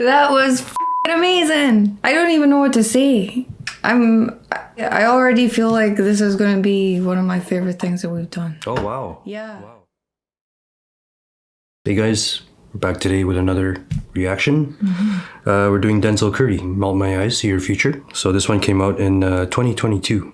That was amazing. I don't even know what to say. I already feel like this is going to be one of my favorite things that we've done. Oh, wow. Yeah. Wow. Hey guys, we're back today with another reaction. We're doing Denzel Curry, Melt My Eyes, See Your Future. So this one came out in 2022.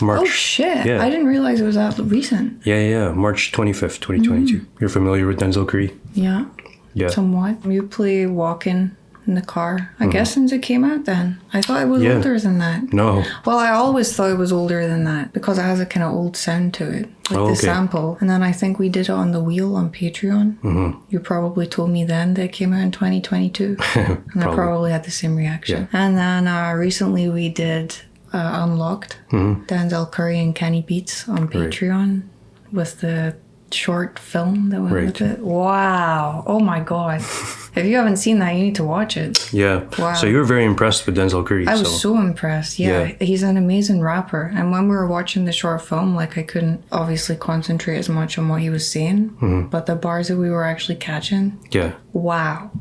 March. Oh shit. Yeah. I didn't realize it was that recent. Yeah. March 25th, 2022. You're familiar with Denzel Curry? Yeah. Yeah. Somewhat. You play Walkin in the car. I guess since it came out then. I thought it was Yeah. older than that. No. Well, I always thought it was older than that because it has a kind of old sound to it. Like the sample. And then I think we did it on the wheel on Patreon. You probably told me then that it came out in 2022. And I probably had the same reaction. Yeah. And then recently we did Unlocked. Denzel Curry and Kenny Beats on Patreon with the short film that went with it. Wow. Oh my god. If you haven't seen that, you need to watch it. Yeah. Wow. So you were very impressed with Denzel Curry. I was so impressed. Yeah. He's an amazing rapper. And when we were watching the short film, like I couldn't obviously concentrate as much on what he was saying. But the bars that we were actually catching. Yeah. Wow.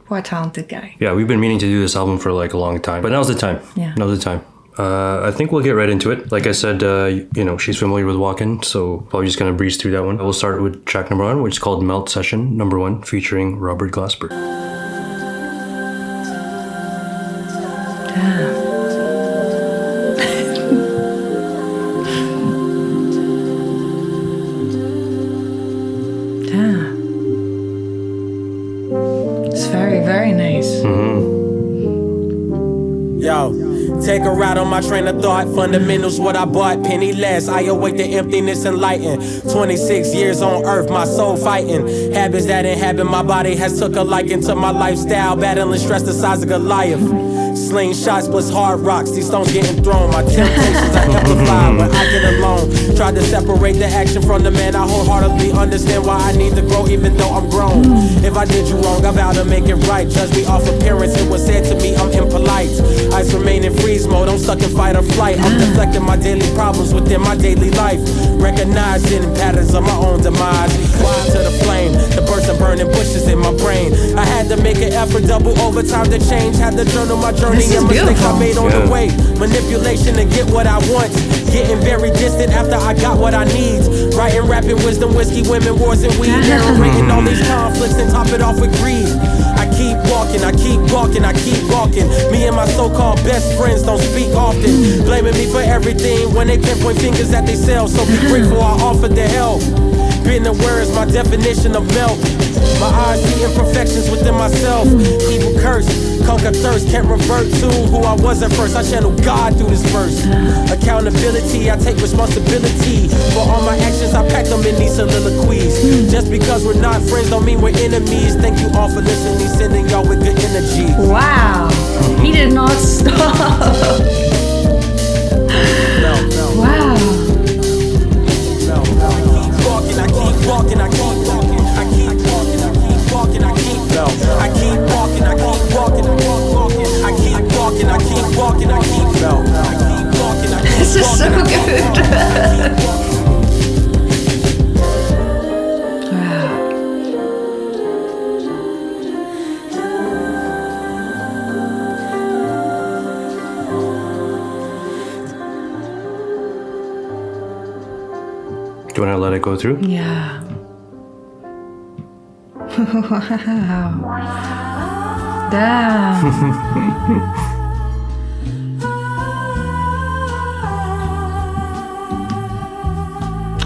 What a talented guy. Yeah, we've been meaning to do this album for like a long time. But now's the time. Yeah. Now's the time. I think we'll get right into it. Like I said, she's familiar with walkin, so probably just gonna breeze through that one. We'll start with track number 1, which is called Melt Session number 1, featuring Robert Glasper. Damn. Damn. It's very, very nice. Yo. Take a ride on my train of thought. Fundamentals, what I bought, penny less. I await the emptiness and lighten. 26 years on earth, my soul fighting. Habits that inhabit my body has took a liking to my lifestyle. Battling stress the size of Goliath. Slingshots plus hard rocks, these stones getting thrown. My temptations I amplify when I get alone. Tried to separate the action from the man. I wholeheartedly understand why I need to grow even though I'm grown. If I did you wrong, I vow to make it right. Judge me off appearance, it was said to me I'm impolite. Ice remain in freeze mode, I'm stuck in fight or flight. I'm deflecting my daily problems within my daily life. Recognizing patterns of my own demise. Quiet to the flame, the burst of burning bushes in my brain. I had to make an effort, double overtime to change. Had to journal my journey and mistakes I made on the way. Manipulation to get what I want. Getting very distant after I got what I need. Writing, rapping, wisdom, whiskey, women, wars, and weed. Narrating all these conflicts and top it off with greed. I keep walking, I keep walking, I keep walking. Me and my so-called best friends don't speak often. Blaming me for everything when they pinpoint fingers at themselves. So be grateful I offered the help. Being aware is my definition of melt. My eyes see imperfections within myself. Evil curse, conquer thirst, can't revert to who I was at first. I channel God through this verse. Accountability, I take responsibility for all my actions. I pack them in these soliloquies. Just because we're not friends don't mean we're enemies. Thank you all for listening, sending y'all with good energy. Wow, he did not stop. Wow. I keep walking, I keep walking, I keep walking, I keep walking, I keep I keep walking, I keep walking, I keep walking, I keep walking, I keep walking, I keep walking, I keep This is so good. Do you want to let it go through? Yeah. Wow. Damn.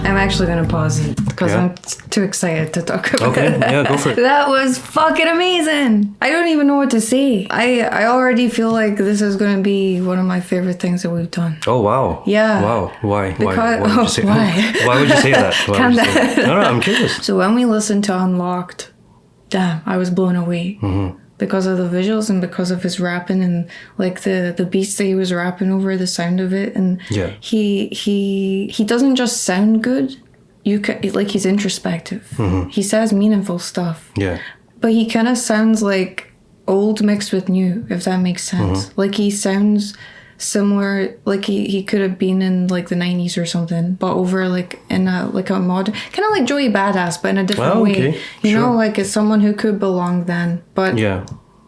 I'm actually gonna pause it because I'm too excited to talk about it. Okay, yeah, go for it. That was fucking amazing. I don't even know what to say. I already feel like this is gonna be one of my favorite things that we've done. Oh wow. Yeah. Wow. Why? Because, why would you say why? Why would you say that? Calm down. No, I'm curious. So when we listened to Unlocked, damn, I was blown away. Because of the visuals and because of his rapping and like the beats that he was rapping over, the sound of it, and he doesn't just sound good. Like he's introspective. He says meaningful stuff. Yeah. But he kind of sounds like old mixed with new, if that makes sense. Like he sounds similar, like he could have been in like the 90s or something, but over like in a modern, kind of like Joey Badass, but in a different way. You know, like it's someone who could belong then, but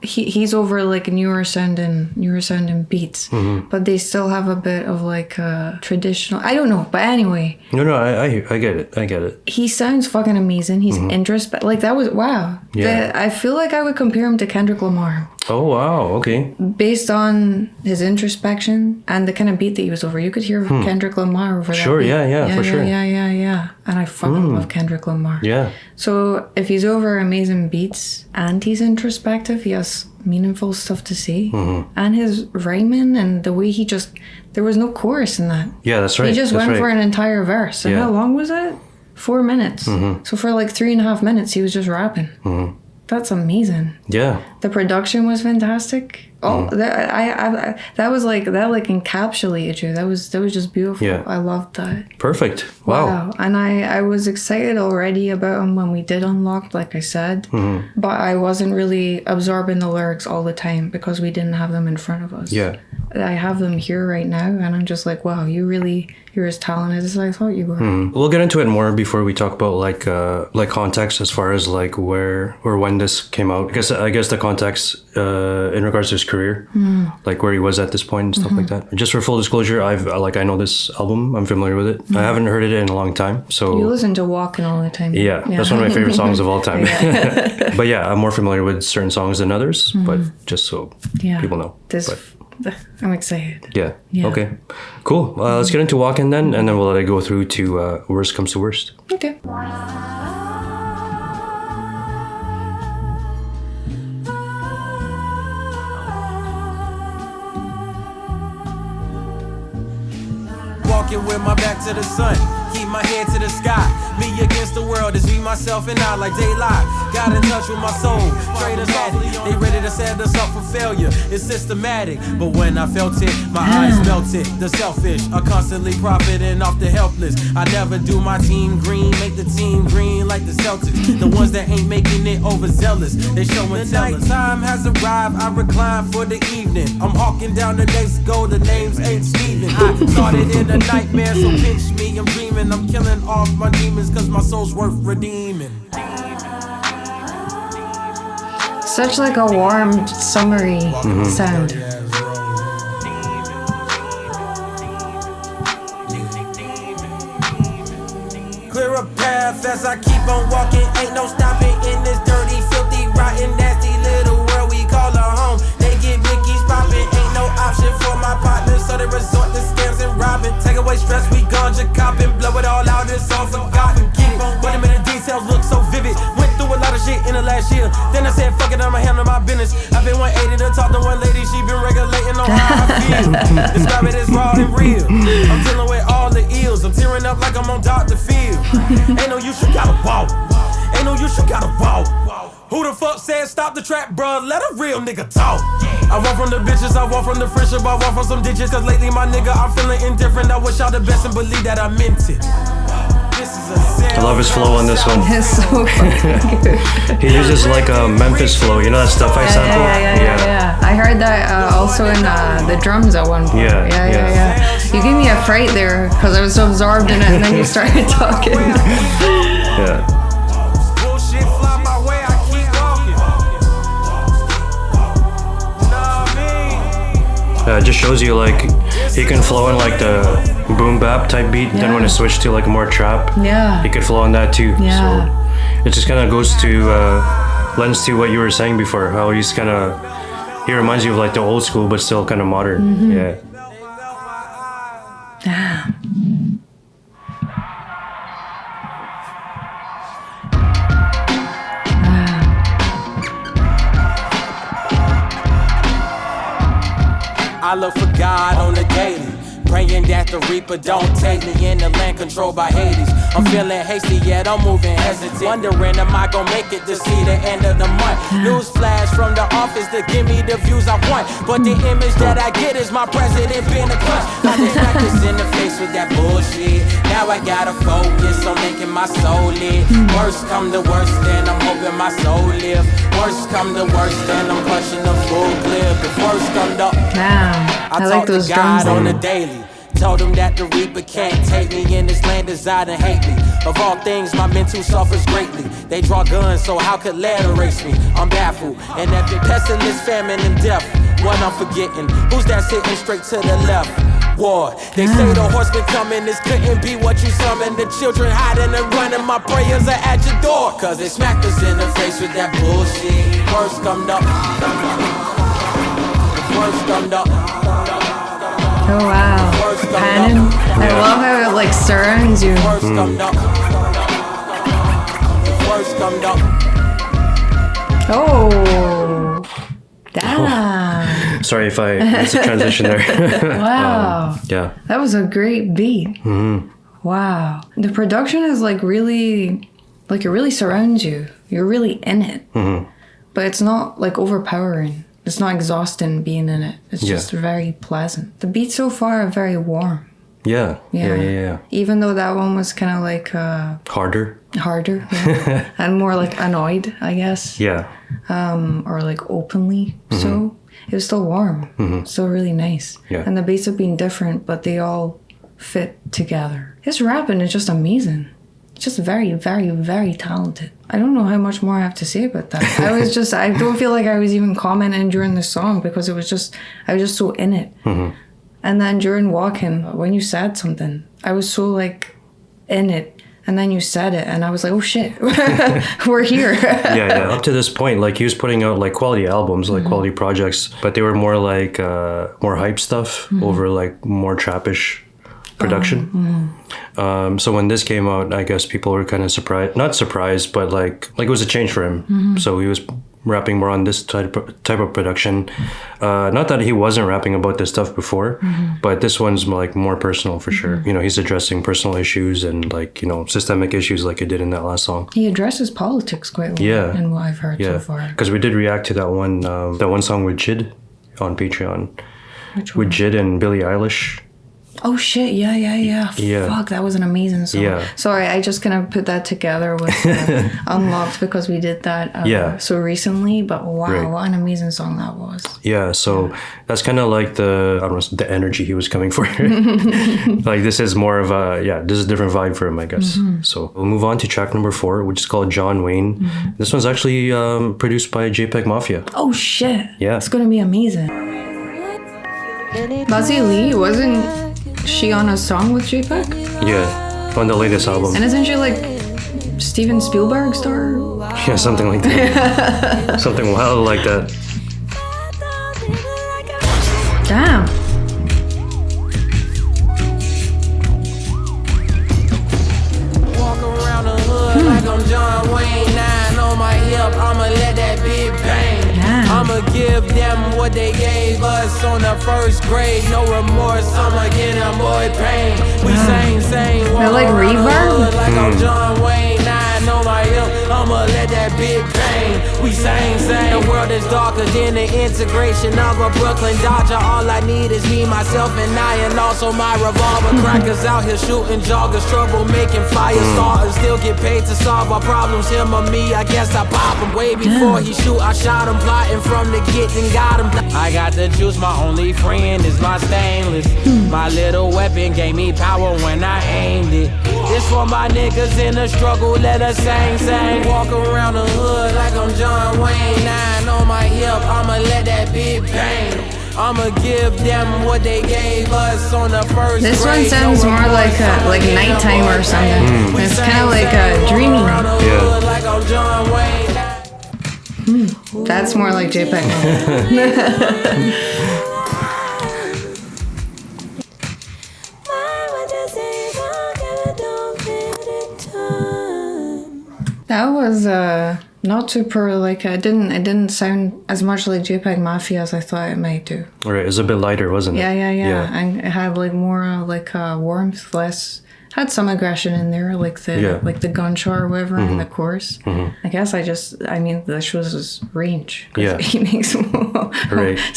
he's over like newer sounding beats, but they still have a bit of like traditional. I don't know, but anyway. No, I get it. He sounds fucking amazing. He's introspective. Like that was wow. Yeah. I feel like I would compare him to Kendrick Lamar. Oh wow, okay. Based on his introspection and the kind of beat that he was over, you could hear Kendrick Lamar over that. Sure, beat. yeah, for sure. Yeah. And I fucking love Kendrick Lamar. Yeah. So if he's over amazing beats and he's introspective, he has meaningful stuff to say. And his rhyming and the way there was no chorus in that. Yeah, that's right. He just went for an entire verse. And how long was it? 4 minutes. So for like 3.5 minutes, he was just rapping. That's amazing. Yeah. The production was fantastic. Oh, that was like encapsulated you. That was just beautiful. Yeah. I loved that. Perfect. Wow. And I was excited already about him when we did Unlocked, like I said. But I wasn't really absorbing the lyrics all the time because we didn't have them in front of us. Yeah. I have them here right now, and I'm just like, wow, you're as talented as I thought you were. We'll get into it more before we talk about like context as far as like where or when this came out. I guess the context in regards to his career, like where he was at this point and stuff like that. Just for full disclosure, I know this album. I'm familiar with it. I haven't heard it in a long time. So you listen to Walkin all the time. Yeah, that's one of my favorite songs of all time. But yeah, I'm more familiar with certain songs than others. But just so people know. I'm excited. Yeah. Okay. Cool. Let's get into Walkin then, and then we'll let it go through to Worst Comes to Worst. Okay. Walking with my back to the sun, keep my head to the sky. Me against the world is me, myself, and I like daylight. Got in touch with my soul, traders addict. They ready to set us up for failure. It's systematic, but when I felt it, my eyes melted. The selfish are constantly profiting off the helpless. I never do my team green, make the team green like the Celtics. The ones that ain't making it overzealous, they showing the nighttime has arrived. I recline for the evening. I'm hawking down the next goal. The names ain't Steven. I started in a nightmare, so pinch me. I'm dreaming. I'm killing off my demons, cause my soul's worth redeeming. Such like a warm, summery sound. Clear a path as I keep on walking. Ain't no stopping in this dirty, filthy, rotten, nasty little world we call a home. They get Mickey's popping. Ain't no option for my partners, so they resort to scams and robbing. Take away stress, we ganja copping. Blow it all out, it's all forgotten. Get it, but the details look so vivid. Went through a lot of shit in the last year. Then I said, fuck it, I'ma handle my business. I've been 180 to talk to one lady, she been regulating on how I feel. Describe it as raw and real. I'm dealing with all the ills. I'm tearing up like I'm on Dr. Phil. Ain't no use, you gotta walk. Ain't no use, you gotta walk. Who the fuck said stop the trap, bruh? Let a real nigga talk. I walk from the bitches, I walk from the friendship, I walk from some ditches. Cause lately my nigga, I'm feeling indifferent. I wish y'all the best and believe that I meant it. I love his flow on this one. It's so fucking good. He uses like a Memphis flow, you know that stuff I sample? Yeah. I heard that also in the drums at one point. Yeah. You gave me a fright there because I was so absorbed in it, and then you started talking. Yeah. Bullshit fly my way, I keep walking. It just shows you like he can flow in like the boom bap type beat. Then when it switched to like more trap, he could flow on that too. So it just kind of goes to lends to what you were saying before, how he's kind of, he reminds you of like the old school but still kind of modern. Yeah. I look for God on the daily, praying that the reaper don't take me in the land controlled by Hades. I'm feeling hasty yet I'm moving hesitant, wondering am I gonna make it to see the end of the month. News flash from the office to give me the views I want, but the image that I get is my president being a cunt. I did practice in the face with that bullshit. Now I gotta focus on making my soul live. Worst come to worst, then I'm hoping my soul live. Worst come to worst, then I'm punching the full clip. If worst come to I like those drums on the daily. Told them that the Reaper can't take me, and this land desire to hate me. Of all things, my mental suffers greatly. They draw guns, so how could lead erase me? I'm baffled, and after pestilence, famine, and death, one I'm forgetting. Who's that sitting straight to the left? War. They say the horseman coming, this couldn't be what you summoned. The children hiding and running, my prayers are at your door. Cause they smacked us in the face with that bullshit. Words come up. Words come up. Oh wow. Panning. I love how it like surrounds you. Words come up. Words come up. Oh. Damn. Sorry if I missed a transition there. Wow. Yeah. That was a great beat. Mm-hmm. Wow. The production is like really, like it really surrounds you. You're really in it. Mm-hmm. But it's not like overpowering. It's not exhausting being in it. It's just very pleasant. The beats so far are very warm. Yeah. Yeah. Even though that one was kind of like... Harder. Yeah. And more like annoyed, I guess. Yeah. Or like openly so. It was still warm. Still really nice. Yeah. And the beats have been different, but they all fit together. His rapping is just amazing. It's just very, very, very talented. I don't know how much more I have to say about that. I don't feel like I was even commenting during the song because I was just so in it. And then during Walkin, when you said something, I was so like in it. And then you said it, and I was like, "Oh shit, we're here." yeah. Up to this point, like he was putting out like quality albums, like quality projects, but they were more like more hype stuff over like more trappish production. So when this came out, I guess people were kind of surprised, not surprised, but like it was a change for him. So he was rapping more on this type of production. Not that he wasn't rapping about this stuff before, but this one's like more personal for sure. You know, he's addressing personal issues and like, you know, systemic issues like he did in that last song. He addresses politics quite well in what I've heard so far. Because we did react to that one song with Jid on Patreon. Which one? With Jid and Billie Eilish. Oh shit, yeah. Fuck, that was an amazing song. Yeah. Sorry, I just kind of put that together with Unlocked because we did that so recently, but wow, what an amazing song that was. Yeah, so that's kind of like the energy he was coming for. Like this is more of this is a different vibe for him, I guess. So we'll move on to track number 4, which is called John Wayne. This one's actually produced by JPEG Mafia. Oh shit. Yeah. It's gonna be amazing. Buzzy Lee, wasn't she on a song with JPEG? Yeah, on the latest album. And isn't she like Steven Spielberg star? Yeah, something like that. Something wild like that. Damn. Walk around the hood like I'm John Wayne. 9 on my hip, I'ma let that bitch bang. I'ma give them what they gave us on the first grade. No remorse, I'ma get them boy pain. We sing, They're like reverb? like I'm John Wayne. 9 on my hip, I'ma let that bitch bang. We sing. The world is darker than the integration of a Brooklyn Dodger. All I need is me, myself, and I, and also my revolver. Crackers out here shooting joggers, trouble making fire starters. Still get paid to solve our problems, him or me. I guess I pop him way before he shoot. I shot him, plotting from the get and got him. I got the juice, my only friend is my stainless. My little weapon gave me power when I aimed it. This for my niggas in the struggle, let us sing. Walk around the hood like I'm John Wayne. 9 on my hip, I'ma let that bitch bang. I'ma give them what they gave us on the first. This one sounds more like nighttime or something. It's kind of like dreamy. That's more like JPEG. That was not super like it didn't sound as much like JPEG Mafia as I thought it might do. Right, it was a bit lighter, wasn't it? Yeah. And it had like more warmth, less. Had some aggression in there, like the gunshot or whatever in the chorus. I guess this was his range. Yeah. He makes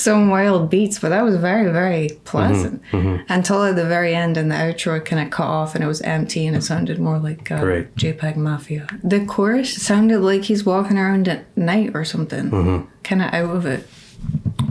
some wild beats, but that was very, very pleasant. Until at the very end in the outro, it kind of cut off and it was empty and it sounded more like JPEG Mafia. The chorus sounded like he's walking around at night or something, kind of out of it.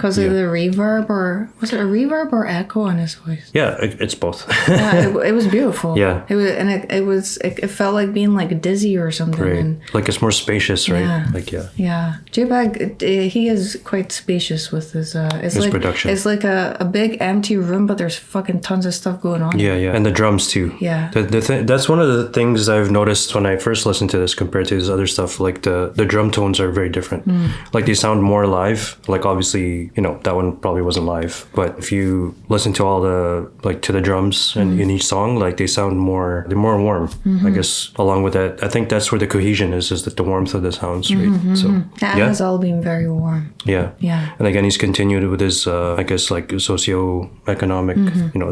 because of the reverb, or was it a reverb or echo on his voice? Yeah, it's both. It was beautiful. Yeah. It felt like being like dizzy or something. Right. And, like it's more spacious, right? Yeah. Like, yeah. Yeah. J-Bag, he is quite spacious with his his production. It's like a big empty room, but there's fucking tons of stuff going on. Yeah, yeah. And the drums too. Yeah. That's one of the things I've noticed when I first listened to this compared to his other stuff. Like the drum tones are very different. Like they sound more live. Like obviously, that one probably wasn't live. But if you listen to all to the drums in each song, like they sound they're more warm. I guess along with that, I think that's where the cohesion is that the warmth of the sounds, right? So That has all been very warm. Yeah. Yeah. And again, he's continued with his, I guess, like socio-economic,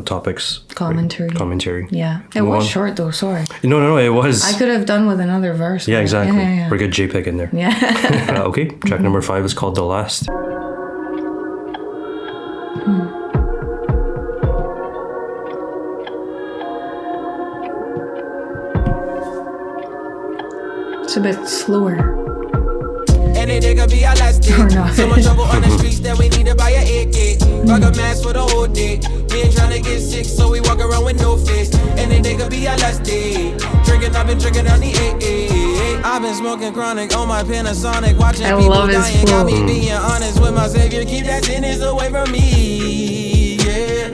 topics. Commentary. Right? Commentary. Yeah. It was short though, sorry. No, it was. I could have done with another verse. Yeah, exactly. Yeah. We're good JPEG in there. Yeah. Okay, track number 5 is called The Last. It's a bit slower. Any nigga be a last day. Or not. So much trouble on the streets that we need to buy a AK. Rock a mask for the whole day. We ain't tryna get sick, so we walk around with no face. Any nigga be a last day. Drinking, I've been drinking on the AA. I've been smoking chronic on my Panasonic, watching I people love his dying. Got me flow. being honest with my savior. Keep that sickness away from me. Yeah.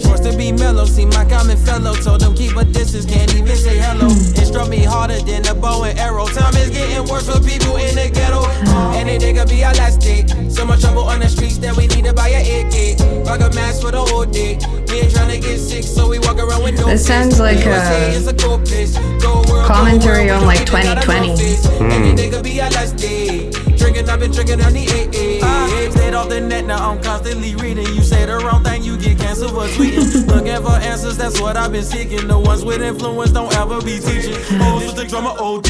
Wants to be mellow, see my common fellow. Told them keep a distance, can't even say hello. It struck me harder than a bow and arrow. Time is getting worse for people in the ghetto. Any nigga be our last day. So much trouble on the streets that we need to buy a AK. Rock a mask for the whole day. We ain't tryna get sick, so we walk around with no This sounds like commentary on like 2020. Any nigga be our last day. Drinking, I've been drinking on the AA. Stayed off the net, now I'm constantly reading. You say the wrong thing, you get canceled for tweeting. Looking for answers, that's what I've been seeking. The ones with influence don't ever be teaching. Hoes with the drama OD,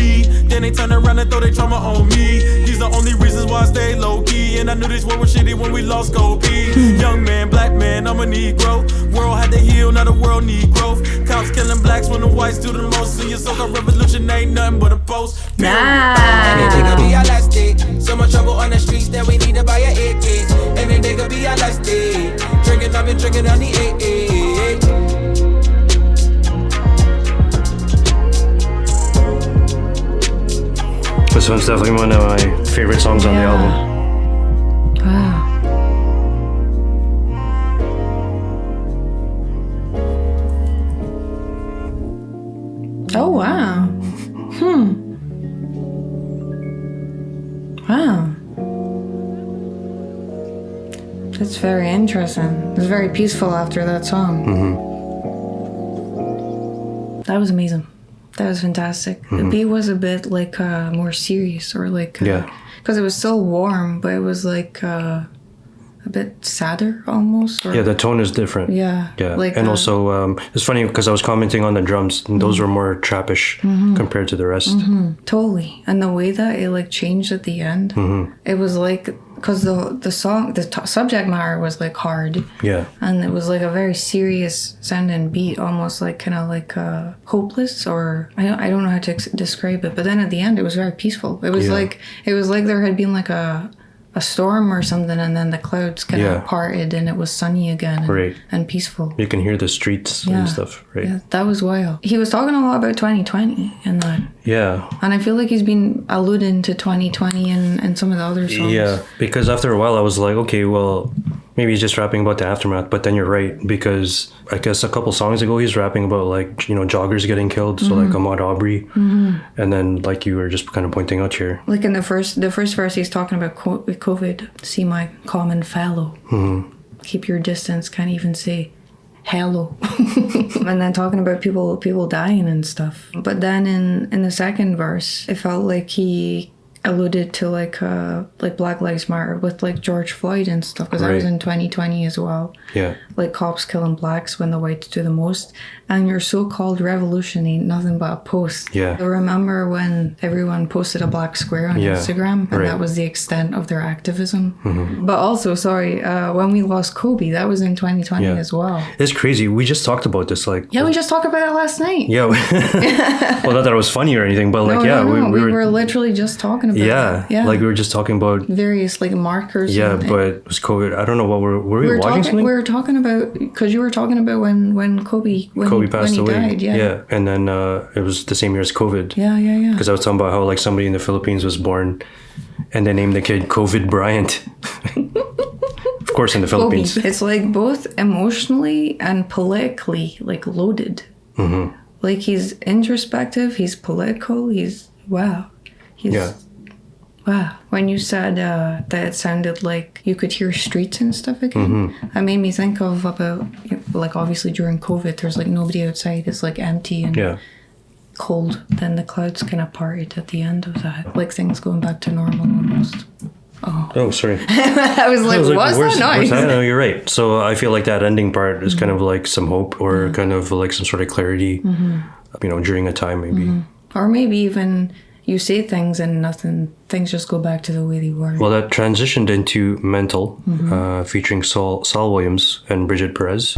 then they turn around and throw their trauma on me. These are only reasons why I stay low key. And I knew this world was shitty when we lost Gopi. Young man, black man, I'm a Negro. World had to heal, now the world need growth. Cops killing blacks when the whites do the most. So your so-called revolution ain't nothing but a post. Nah. And a nigga be our last day. So much trouble on the streets that we need to buy a AK. And a nigga be our last day. Drinking, I've been drinking on the AA. This one's definitely one of my favorite songs on the album. Wow. Oh, wow. Wow. That's very interesting. It's very peaceful after that song. That was amazing. That was fantastic. The beat was a bit like more serious, or like because it was still warm, but it was like a bit sadder almost. Or, Yeah, the tone is different. Yeah. Like and also, it's funny because I was commenting on the drums, and those were more trappish compared to the rest. totally. And the way that it like changed at the end, it was like, because the song, subject matter was like hard. Yeah. And it was like a very serious sounding beat, almost like kind of like hopeless, or I don't know how to describe it. But then at the end, it was very peaceful. It was like there had been like a storm or something, and then the clouds kind of parted, and it was sunny again and peaceful. You can hear the streets and stuff, right? Yeah, that was wild. He was talking a lot about 2020 and that. Yeah. And I feel like he's been alluding to 2020 and some of the other songs. Yeah, because after a while I was like, okay, well, maybe he's just rapping about the aftermath. But then you're right, because I guess a couple songs ago he's rapping about like, joggers getting killed. So like Ahmaud Arbery. And then like you were just kind of pointing out here. Like in the first verse, he's talking about COVID. See my common fellow. Keep your distance. Can't even say hello. And then talking about people dying and stuff. But then in the second verse, it felt like he alluded to like Black Lives Matter with like George Floyd and stuff, because that was in 2020 as well. Yeah. Like cops killing blacks when the whites do the most, and your so-called revolution ain't nothing but a post. Yeah. I remember when everyone posted a black square on Instagram, and that was the extent of their activism. But also, when we lost Kobe, that was in 2020 as well. It's crazy. We just talked about this we just talked about it last night. Yeah. Well, not that it was funny or anything, but we were literally just talking about about that. Yeah. Like we were just talking about various like markers. Yeah, but it was COVID. I don't know what were we watching something? We were talking about, because you were talking about when Kobe passed away. Died. Yeah. And then it was the same year as COVID. Yeah. Because I was talking about how like somebody in the Philippines was born, and they named the kid COVID Bryant. Of course, in the Philippines, Kobe. It's like both emotionally and politically like loaded. Mm-hmm. Like he's introspective, he's political, wow. When you said that it sounded like you could hear streets and stuff again, that made me think of about, like, obviously during COVID, there's like nobody outside, it's like empty and cold. Then the clouds kind of parted at the end of that, like things going back to normal almost. Oh, sorry. I was like, what's that noise? No, you're right. So I feel like that ending part is kind of like some hope or kind of like some sort of clarity, during a time maybe. Or maybe even you say things and things just go back to the way they were. Well, that transitioned into Mental, featuring Saul Williams and Bridget Perez.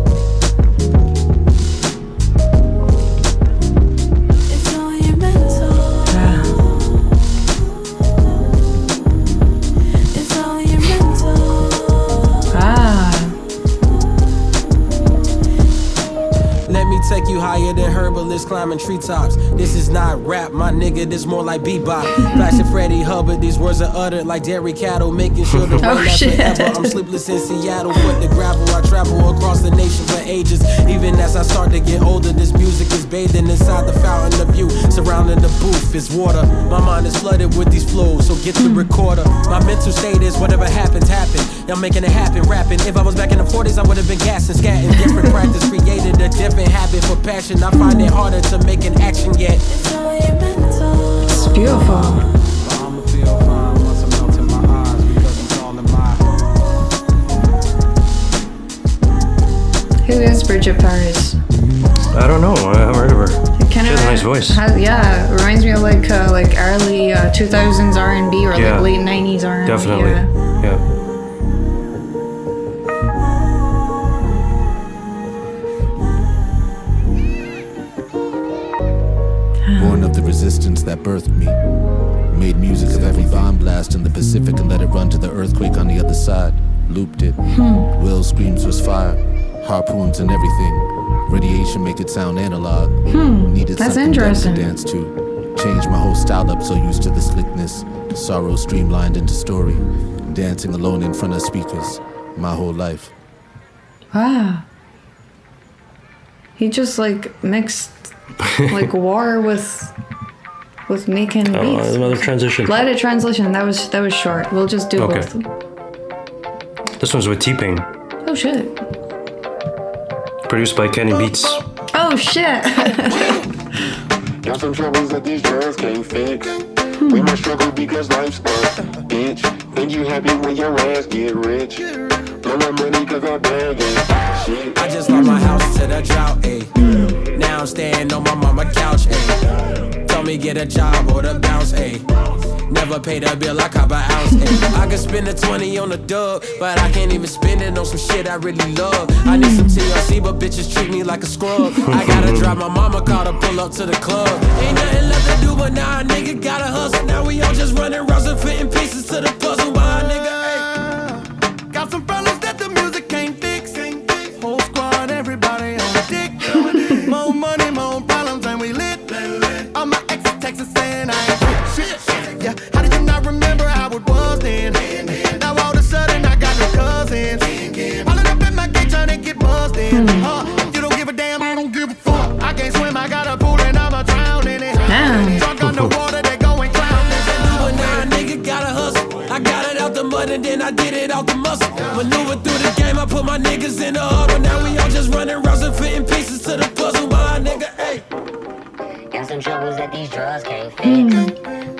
Take you higher than herbalists climbing treetops. This is not rap, my nigga, this more like bebop. Flashing Freddie Hubbard, these words are uttered like dairy cattle, making sure the rain lasts forever. I'm sleepless in Seattle, foot the gravel. I travel across the nation for ages. Even as I start to get older, this music is bathing inside the fountain of you. Surrounding the booth is water. My mind is flooded with these flows, so get the recorder. My mental state is whatever happens, happen. I'm making it happen, rapping. If I was back in the 40s, I would have been gassing, scatting. Different practice created a different habit. For passion, I find it harder to make an action yet. It's beautiful. I'ma feel fine once I'm melting my eyes because I'm calling my. Who is Bridget Perez? I don't know. I haven't heard of her. She has a nice voice. Reminds me of like early 2000s R&B or like late 90s R&B. Definitely. Yeah. Born of the resistance that birthed me. Made music of every bomb blast in the Pacific and let it run to the earthquake on the other side. Looped it. Will screams was fire. Harpoons and everything. Radiation make it sound analog. Needed That's something interesting. to dance to. Changed my whole style up, so used to the slickness. Sorrow streamlined into story. Dancing alone in front of speakers. My whole life. Wow. He just like mixed like war with making beats. Another transition. Let it transition. That was short. We'll just do both. This one's with T-Pain. Oh shit. Produced by Kenny Beats. Oh shit. Got some troubles that these drugs can't fix. We might struggle because life's a bitch. Think you happy when your ass get rich. Blow my money cause I bag it. Shit. I just lost my house to the drought, ayy. Now I'm staying on my mama couch, ayy. Told me get a job or the bounce, ayy. Never paid a bill, I cop an ounce, ayy. I could spend a 20 on a dub, but I can't even spend it on some shit I really love. I need some TLC, but bitches treat me like a scrub. I gotta drive my mama car to pull up to the club. Ain't nothing left to do, but now a nigga gotta hustle. Now we all just running rounds and fitting pieces to the puzzle. Why, nigga, ayy? Got some problems that the music can't fix. Whole squad, everybody on the dick. More money, more problems, and we lit. All my exes texting saying I ain't shit. Yeah, how did you not remember how it was then? Now all of a sudden I got no cousins. All up in my gate trying to get buzzed in. You don't give a damn, I don't give a fuck. I can't swim, I got a pool and I'ma drown in it. Drunk on the water, they going clown. But now a nigga gotta hustle. I got it out the mud and then I did it out the muscle. Maneuver through the game, I put my niggas in the huddle. Now we all just running rounds and fitting pieces to the puzzle. My nigga, ayy. Got some troubles that these drugs can't fix.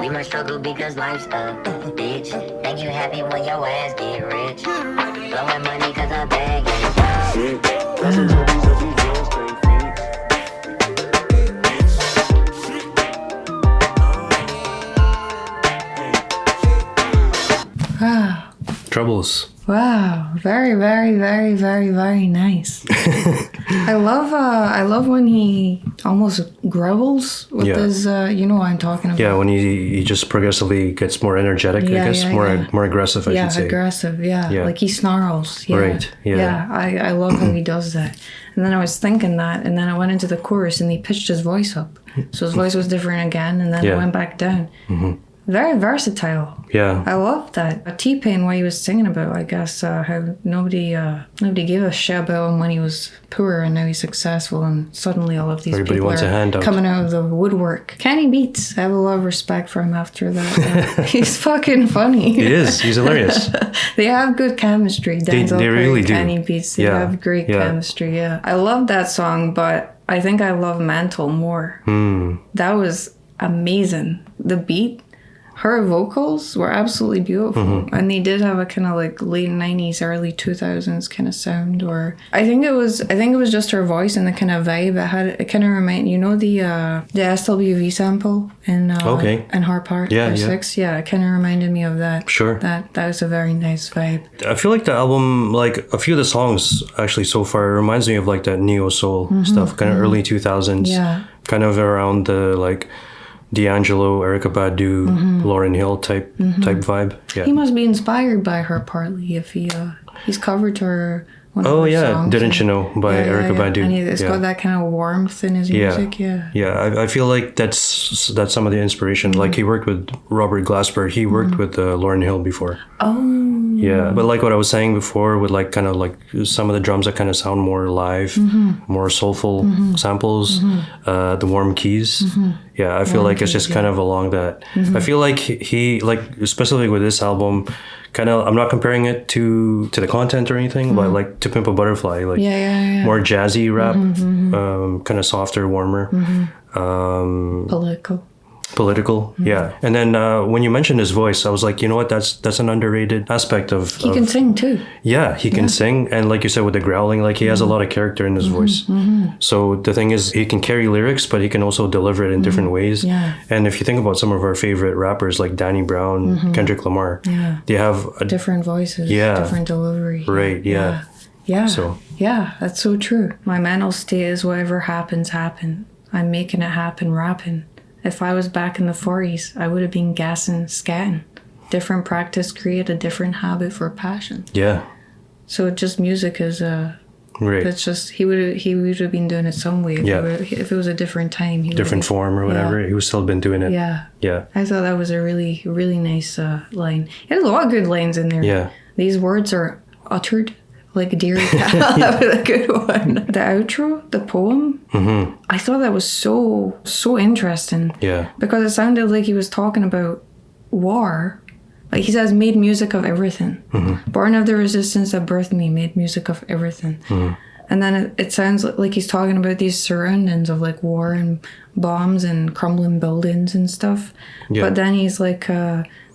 We might struggle because life's a bitch. Think you happy when your ass get rich. Blowing money cause I bag it. Got some troubles that these drugs can't Troubles. Wow, very, very, very, very, very nice. I love when he almost growls with his. You know what I'm talking about. Yeah, when he just progressively gets more energetic. I guess more aggressive. I should say. Aggressive. Yeah, like he snarls. Yeah. Right. Yeah. I love how he does that. And then I was thinking that, and then I went into the chorus, and he pitched his voice up, so his voice was different again, and then it went back down. Very versatile. Yeah. I love that. T-Pain, what he was singing about, I guess, how nobody gave a shit about him when he was poor, and now he's successul, and suddenly all of these Everybody people wants a handout. Coming out of the woodwork. Kenny Beats, I have a lot of respect for him after that. He's fucking funny. He is. He's hilarious. They have good chemistry. Denzel they really do. Kenny Beats, they have great chemistry, I love that song, but I think I love Mental more. That was amazing. The beat, her vocals were absolutely beautiful, and they did have a kind of like late 90s, early 2000s kind of sound. Or I think it was just her voice and the kind of vibe it kind of remind the SWV sample in Heart Part 6. It kind of reminded me of that. Sure, that was a very nice vibe. I feel like the album, like a few of the songs actually so far, reminds me of like that neo soul stuff, kind of early 2000s, kind of around the like D'Angelo, Erykah Badu, Lauryn Hill type vibe. Yeah. He must be inspired by her partly if he's covered her one of her songs. Didn't you know by Erykah Badu. And it's got that kind of warmth in his music. I feel like that's some of the inspiration. Like he worked with Robert Glasper. He worked with Lauryn Hill before. Oh. Yeah, but like what I was saying before, with like kind of like some of the drums that kind of sound more live, more soulful samples, the warm keys. Yeah, I feel like it's just kind of along that. I feel like he, like especially with this album, kind of, I'm not comparing it to the content or anything, but like To Pimp a Butterfly, like more jazzy rap, kind of softer, warmer. Political, yeah. And then when you mentioned his voice, I was like, you know what, that's an underrated aspect of... He can sing too. Yeah, he can sing. And like you said, with the growling, like he has a lot of character in his voice. So the thing is, he can carry lyrics, but he can also deliver it in different ways. Yeah. And if you think about some of our favorite rappers like Danny Brown, Kendrick Lamar, they have... different voices, different delivery. Right, yeah. Yeah, that's so true. My mental state is whatever happens, happen. I'm making it happen, rapping. If I was back in the 40s, I would have been gassing, scatting. Different practice create a different habit for passion. Yeah. So just music is right. That's just he would have been doing it some way. If it was a different time, different form or whatever, he would still been doing it. Yeah. I thought that was a really, really nice line. There's a lot of good lines in there. Yeah. These words are uttered like a deer. That was a good one. The outro, the poem, I thought that was so interesting. Yeah. Because it sounded like he was talking about war. Like he says, made music of everything. Born of the resistance that birthed me, made music of everything. And then it sounds like he's talking about these surroundings of like war and bombs and crumbling buildings and stuff. Yeah. But then he's like...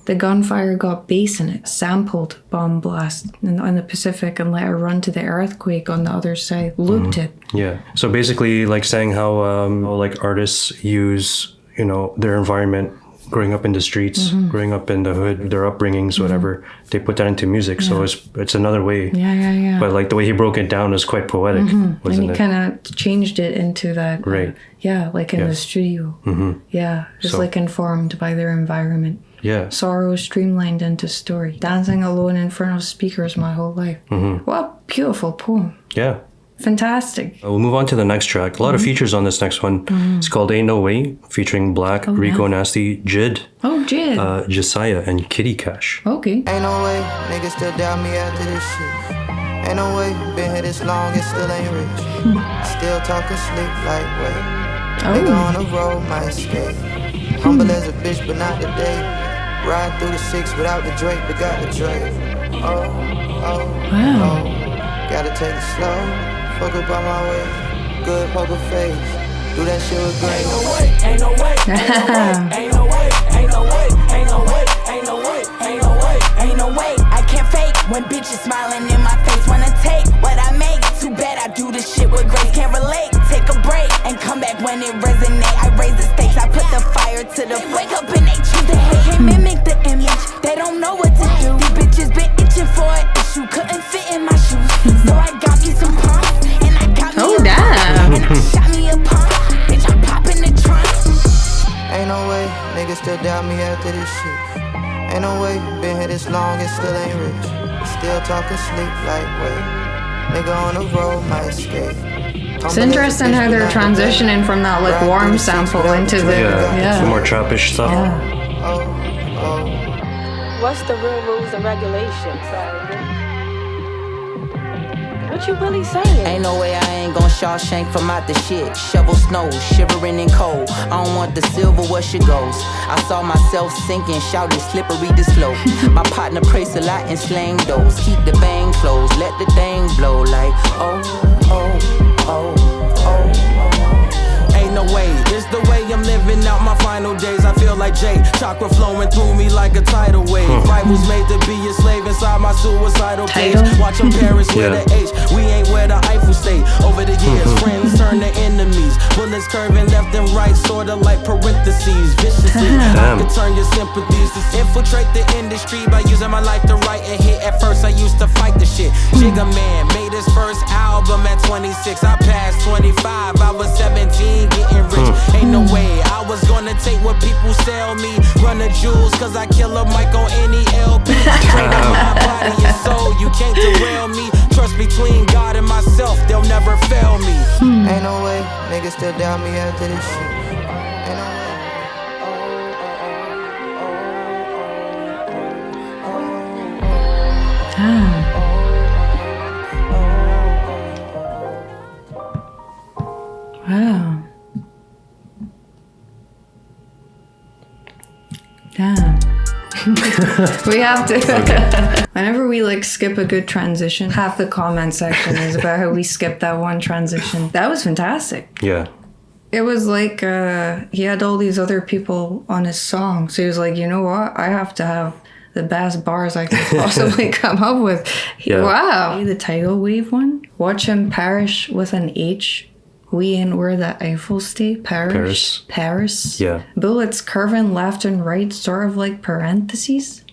the gunfire got bass in it, sampled bomb blast in the Pacific and let it run to the earthquake on the other side, looped it. Yeah. So basically like saying how like artists use, you know, their environment, growing up in the streets, growing up in the hood, their upbringings, whatever, they put that into music. So it's another way. Yeah. But like the way he broke it down is quite poetic, wasn't it? And he kind of changed it into that. Right. Like in the studio. Yeah. Just like informed by their environment. Yeah. Sorrow streamlined into story. Dancing alone in front of speakers my whole life. What a beautiful poem. Yeah. Fantastic. We'll move on to the next track. A lot of features on this next one. It's called Ain't No Way, featuring Black, Rico Nasty, Jid. Jid. Josiah, and Kitty Cash. Okay. Ain't no way, niggas still doubt me after this shit. Ain't no way, been here this long and still ain't rich. Still talking slick like wait. Nigga on the road, might escape. Humble as a bitch, but not today. Ride through the 6 without the Drake, but got the Drake. Wow. Gotta take it slow. Fuck up on my way. Good poker face. Do that shit with grace. Ain't no way, ain't no way, ain't no way, ain't no way, ain't no way, ain't no way, ain't no way. I can't fake when bitches smiling in my face. Wanna take what I make. Too bad I do this shit with grace. Can't relate. Take a break and come back when it resonate. I raise the stakes. I put the fire to the wake up and they choose to hate. Can't mimic the image. They don't know what to do. These bitches been itching for an issue. this long and still ain't rich. Still talking sleep like wait. Nigga on the road might escape. It's interesting how they're transitioning from that like warm sample into the some more trappish stuff. What's the real rules and regulations? What you really saying? Ain't no way I ain't gon' Shawshank from out the shit. Shovel snow, shivering in cold. I don't want the silver where she goes. I saw myself sinking, shouting slippery the slope. My partner prays a lot and slang those. Keep the bang closed, let the thing blow like oh, oh, oh, oh. Ain't no way, it's the way I'm living out my final days. I feel like Jay, chakra flowing through me like a tidal wave. Rivals made to be a slave inside my suicidal cage. Watch them Paris with the H, we ain't where the Eiffel State. Over the years, friends turn to enemies. Bullets curving left and right, sorta like parentheses. Viciously, I could turn your sympathies to infiltrate the industry by using my life to write a hit. At first I used to fight the shit. Jigga Man made his first album at 26. I passed 25, I was 17, getting rich. Ain't no way I was gonna take what people sell me. Run the jewels cause I kill a mic on any LP. Straight up my body and soul, you can't derail me. Trust between God and myself, they'll never fail me. Ain't no way, niggas still doubt me after this shit. Ain't no way. Wow. Damn. We have to. Whenever we like skip a good transition, half the comment section is about how we skipped that one transition. That was fantastic. Yeah. It was like he had all these other people on his song. So he was like, you know what? I have to have the best bars I could possibly come up with. Wow. The tidal wave one. Watch him perish with an H. We ain't where the Eiffel State. Paris. Yeah. Bullets curving left and right, sort of like parentheses.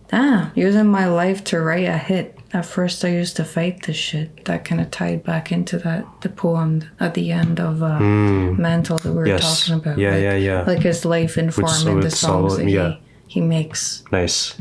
Damn. Using my life to write a hit. At first I used to fight this shit. That kind of tied back into the poem at the end of Mental that we were talking about. Yeah. Like his life informing the songs that he makes. Nice.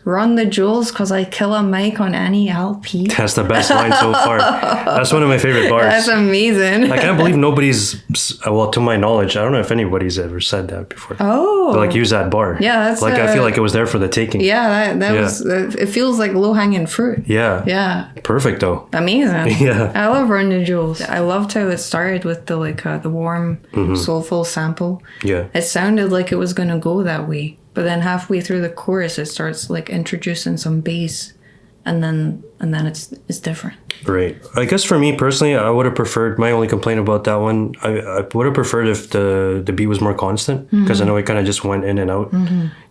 Run the jewels cause I kill a mic on any LP. That's the best line so far. That's one of my favorite bars. That's amazing. I can't believe nobody's, well, to my knowledge, I don't know if anybody's ever said that before. Oh. To, like, use that bar. Yeah, that's like, I feel like it was there for the taking. Yeah, that was, it feels like low-hanging fruit. Yeah. Perfect, though. Amazing. Yeah. I love Run the Jewels. I loved how it started with the, like, the warm, soulful sample. Yeah. It sounded like it was going to go that way. But then halfway through the chorus, it starts like introducing some bass, and then it's different. Right. I guess for me personally, I would have preferred. My only complaint about that one, I would have preferred if the beat was more constant, because I know it kind of just went in and out,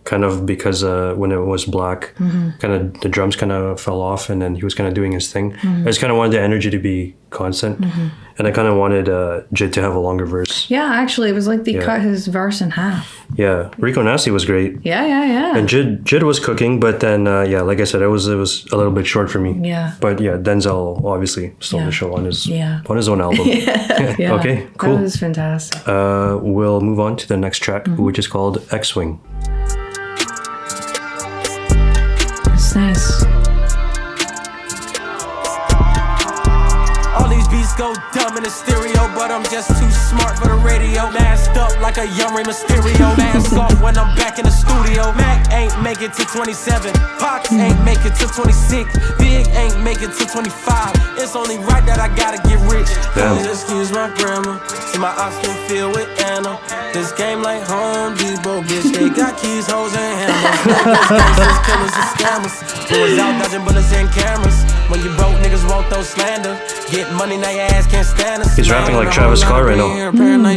kind of because when it was black, kind of the drums kind of fell off, and then he was kind of doing his thing. I just kind of wanted the energy to be constant, and I kind of wanted Jid to have a longer verse. Yeah, actually, it was like they cut his verse in half. Yeah, Rico Nasty was great. Yeah. And Jid was cooking, but then like I said, it was a little bit short for me. Yeah. But yeah, Denzel obviously stole the show on his own album. Okay, cool. That was fantastic. We'll move on to the next track, which is called X-Wing. It's nice. All these beats go dumb in the stereo, but I'm just too smart for the radio. Masked up like a young Rey Mysterio. Mask off when I'm back in the studio. Mac ain't make it to 27. Pac ain't make it to 26. Big ain't make it to 25. It's only right that I gotta get rich. Please excuse my grammar. See my Austin filled with Anna. This game like Home Depot, bitch. They got keys, hoes, and hammers. Gangsters, killers, and scammers. Boys out dodging bullets and cameras. When you broke, niggas won't throw slander. Get money, now your ass can't stand us. He's rapping like Travis Scott right now.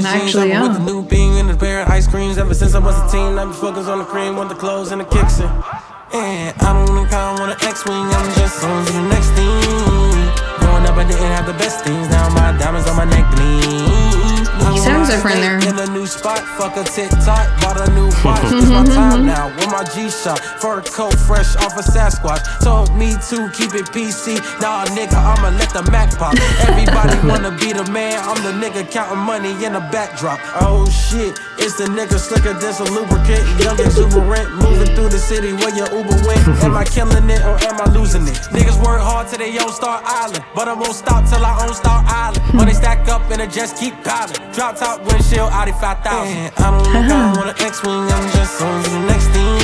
Actually, with the new bean and a pair of ice creams. Ever since I was a teen, I be focused on the cream, want the clothes and the kicks. And I don't think I want an X-Wing, I'm just on to the next thing. Growing up, I didn't have the best things. Now my diamonds on my neck gleam. He sounds different there. In a new spot, fuck a TikTok, bought a new watch. It's my time now. With my G-Shock. Fur coat fresh off a Sasquatch. Told me to keep it PC. Nah, nigga, I'ma let the Mac pop. Everybody wanna be the man. I'm the nigga counting money in the backdrop. Oh shit, it's the nigga slicker than some lubricant. Young exuberant, moving through the city where your Uber went. Am I killing it or am I losing it? Niggas work hard till they own Star Island, but I won't stop till I own Star Island. Money stack up and it just keep piling. Drop top windshield, Audi 5000. I don't look, I don't want an X-wing, I'm just on to the next thing.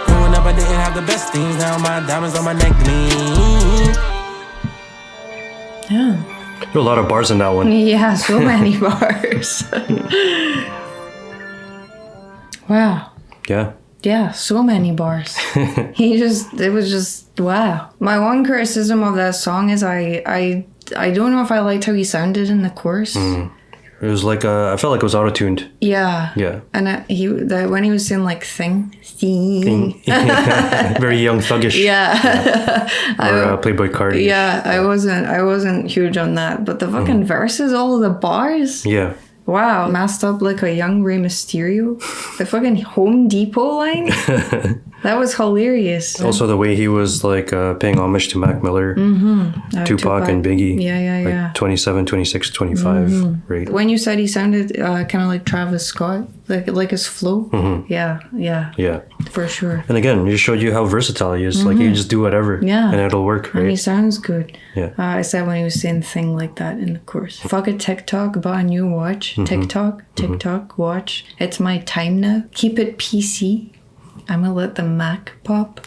Growing up, I didn't have the best things. Now my diamonds on my neck gleam. Yeah. There are a lot of bars in that one. Yeah, so many bars. Wow. Yeah. Yeah, so many bars. It was just, wow. My one criticism of that song is I don't know if I liked how he sounded in the chorus. It was like, I felt like it was auto-tuned. Yeah. Yeah. And when he was saying like thing. Very young, thuggish. Yeah. Or Playboy Cardi. Yeah, I wasn't huge on that. But the fucking verses, all of the bars. Yeah. Wow, masked up like a young Rey Mysterio. The fucking Home Depot line. That was hilarious. Also the way he was like paying homage to Mac Miller, Tupac and Biggie. Yeah. Like 27, 26, 25. Right. When you said he sounded kind of like Travis Scott, like his flow. Yeah. Yeah. For sure. And again, it just showed you how versatile he is. Like, you just do whatever. Yeah. And it'll work, right? And he sounds good. Yeah. I said when he was saying thing like that in the course. Fuck it, TikTok, bought a new watch. TikTok, watch. It's my time now. Keep it PC. I'm gonna let the Mac pop.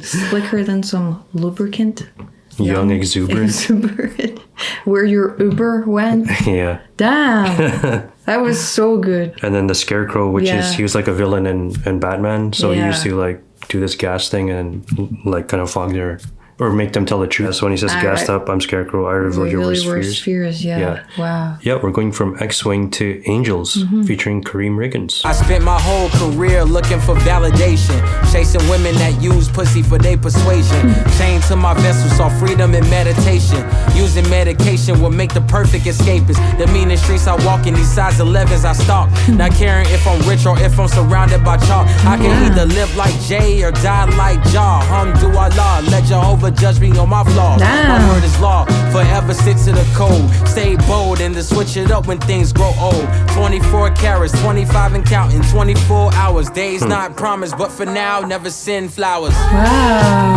Slicker than some lubricant. Young exuberant. Where your Uber went. Yeah. Damn. That was so good. And then the Scarecrow, which is, he was like a villain in Batman. So he used to like do this gas thing and like kind of fog their, or make them tell the truth. So when he says gassed up, I'm Scarecrow, I reveal your worst fears. Yeah. Wow. Yeah, we're going from X-Wing to Angels, featuring Kareem Riggins. I spent my whole career looking for validation, chasing women that use pussy for their persuasion. Chained to my vessel, saw freedom in meditation. Using medication will make the perfect escapist. The meanest streets I walk in, these size 11s I stalk. Not caring if I'm rich or if I'm surrounded by chalk. I can either live like Jay or die like Jah. Alhamdulillah, let Jehovah judge me on my flaws. My word is law, forever stick to the code. Stay bold and to switch it up when things grow old. 24 carats, 25 and counting, 24 hours. Days not promised, but for now, never send flowers. Wow.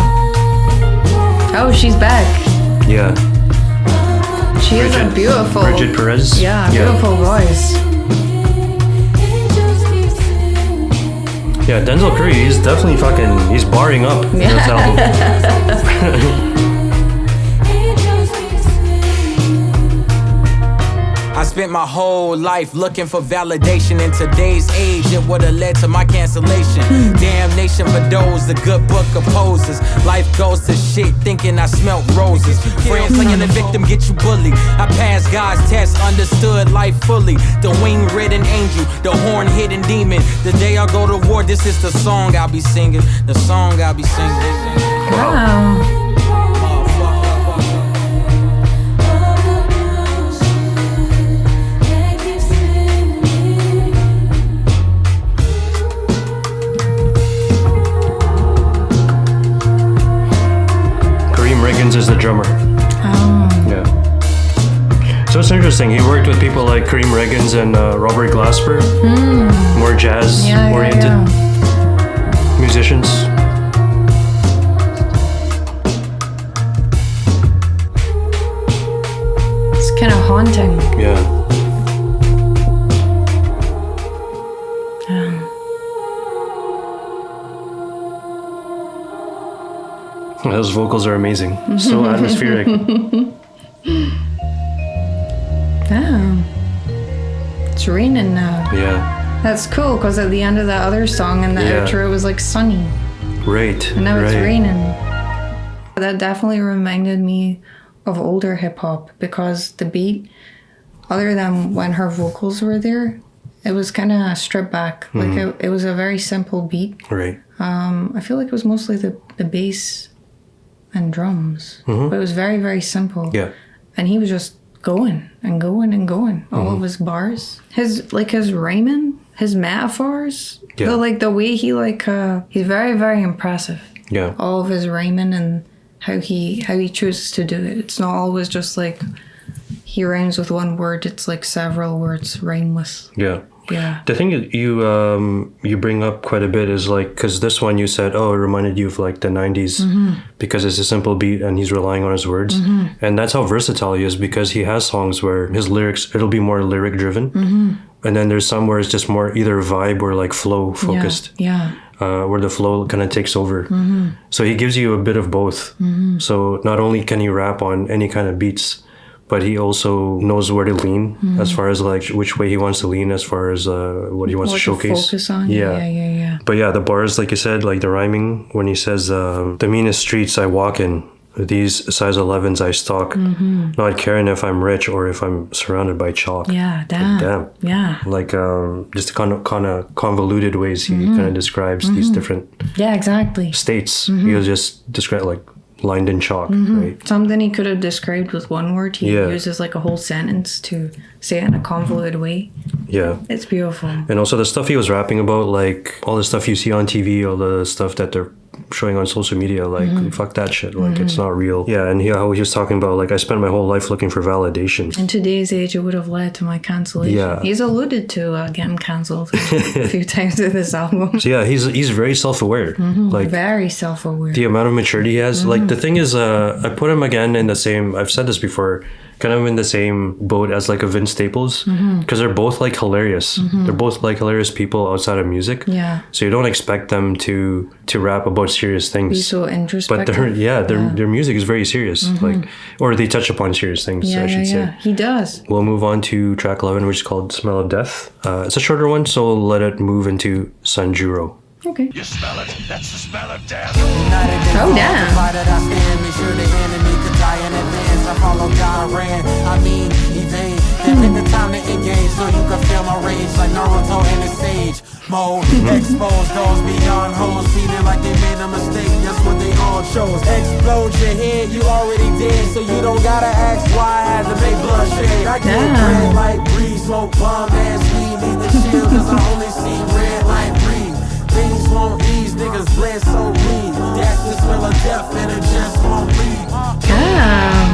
Oh, she's back. Yeah. She has a beautiful... Bridget Perez. Yeah, beautiful voice. Yeah, Denzel Curry, he's definitely he's barring up in this album. I spent my whole life looking for validation. In today's age, it would've led to my cancellation. Damnation for those, the good book opposes. Life goes to shit, thinking I smelt roses. Friends playing the victim, get you bullied. I passed God's test, understood life fully. The wing-ridden angel, the horn-hidden demon. The day I go to war, this is the song I'll be singing. The song I'll be singing. Wow. Is the drummer. Yeah. So it's interesting. He worked with people like Kareem Riggins and Robert Glasper, more jazz-oriented musicians. It's kind of haunting. Yeah. Those vocals are amazing. So atmospheric. Damn. It's raining now. Yeah. That's cool, because at the end of that other song in the outro, it was like sunny. Right. And now it's raining. That definitely reminded me of older hip hop, because the beat, other than when her vocals were there, it was kind of stripped back. Like it was a very simple beat. Right. I feel like it was mostly the bass and drums, but it was very, very simple. Yeah. And he was just going and going and going. All of his bars, his rhyming his metaphors. Yeah. The way he he's very, very impressive. Yeah. All of his rhyming and how he chooses to do it. It's not always just like he rhymes with one word. It's like several words rhymeless. Yeah. Yeah. The thing you bring up quite a bit is like, because this one you said, it reminded you of like the 90s because it's a simple beat and he's relying on his words. And that's how versatile he is, because he has songs where his lyrics, it'll be more lyric driven. And then there's some where it's just more either vibe or like flow focused. Yeah. Where the flow kind of takes over. So he gives you a bit of both. So not only can he rap on any kind of beats, but he also knows where to lean as far as like which way he wants to lean as far as what he wants to showcase. Focus on. Yeah. Yeah. But yeah, the bars, like you said, like the rhyming, when he says, the meanest streets I walk in, these size 11s I stalk, not caring if I'm rich or if I'm surrounded by chalk. Yeah, damn. Like, damn. Yeah. Like just kind of convoluted ways he kind of describes these different exactly. states. He was just described like lined in chalk, right? Something he could have described with one word, he uses like a whole sentence to say it in a convoluted way. Yeah. It's beautiful. And also the stuff he was rapping about, like all the stuff you see on TV, all the stuff that they're showing on social media, like fuck that shit, like it's not real. Yeah, and how he was talking about like, I spent my whole life looking for validation. In today's age, it would have led to my cancellation. Yeah. He's alluded to getting cancelled a few times in this album. So yeah, he's very self-aware. Like very self-aware. The amount of maturity he has. Like the thing is, I put him again in the same, I've said this before, kind of in the same boat as like a Vince Staples, because they're both like hilarious. They're both like hilarious people outside of music. Yeah. So you don't expect them to rap about serious things. Be so introspective. But their music is very serious. Like, or they touch upon serious things, I should say. He does. We'll move on to track 11, which is called Smell of Death. It's a shorter one, so we'll let it move into Sanjuro. Okay. You smell it. That's the smell of death. Oh, damn. I follow God ran. I mean, evade. Then pick the time to engage so you can feel my rage like Naruto in the sage mode. Expose those beyond hoes, feeling like they made a mistake. That's what they all chose. Explode your head, you already dead, so you don't gotta ask why I had to make bloodshed. I get red like breeze, smoke bomb ass weed, need the shield, cause I only see red like breeze. Things won't ease, niggas bled so mean. That's the smell of death and it just won't leave. Damn.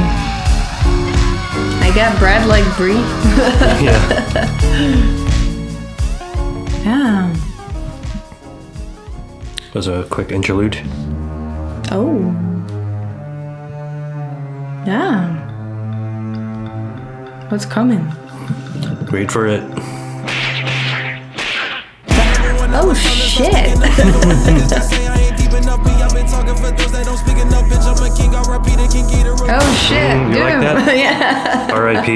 I got bread like brie. Yeah. Damn. That was a quick interlude. Oh. Damn. What's coming? Wait for it. Oh shit. Oh shit. You like that? Yeah. R.I.P.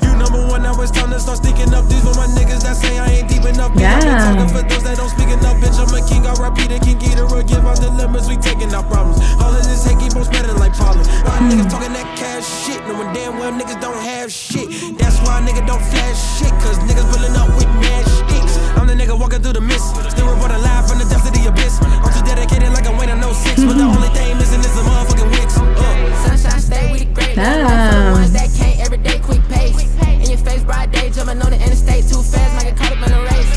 You number one, now it's time to start sneaking up. These are my niggas that say I ain't deep enough. Yeah. For those that don't speak enough, bitch, I'm a king. R.I.P. the king, get a give out the limits, we taking our problems. All of this hate keep on spreading like pollen. A lot of niggas talking that cash shit, knowing damn well niggas don't have shit. That's why nigga don't flash shit, cause niggas pulling up with mad sticks. I'm the nigga walking through the mist, still reporting live from the depths of the abyss. I'm too dedicated like I'm waiting on 06, but the only thing missing is a motherfucking wicks. Sunshine stay with the great the ones that can't every day quick pace. In your face, bright day, jumping on the interstate too fast, might get caught up in a race.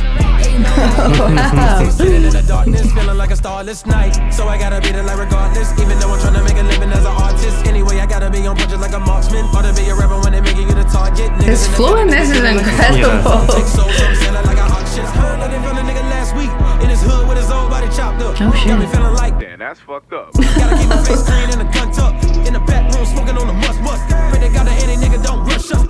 Sitting in the darkness, feeling like a starless night. So I gotta be there like regardless, even though I'm trying to make a living as an artist. Anyway, I gotta be on punches like a marksman, or to be a rapper when they make you the target. His flow in this is incredible. Take soul, so I'm selling like an auction. Heard that they found a nigga last week in his hood with his old body chopped up. Oh shit. Got me feeling like Damn, that's fucked up. gotta keep my face clean and a gun tuck. In the back room, smoking on the must. Pray to God that any nigga don't rush us.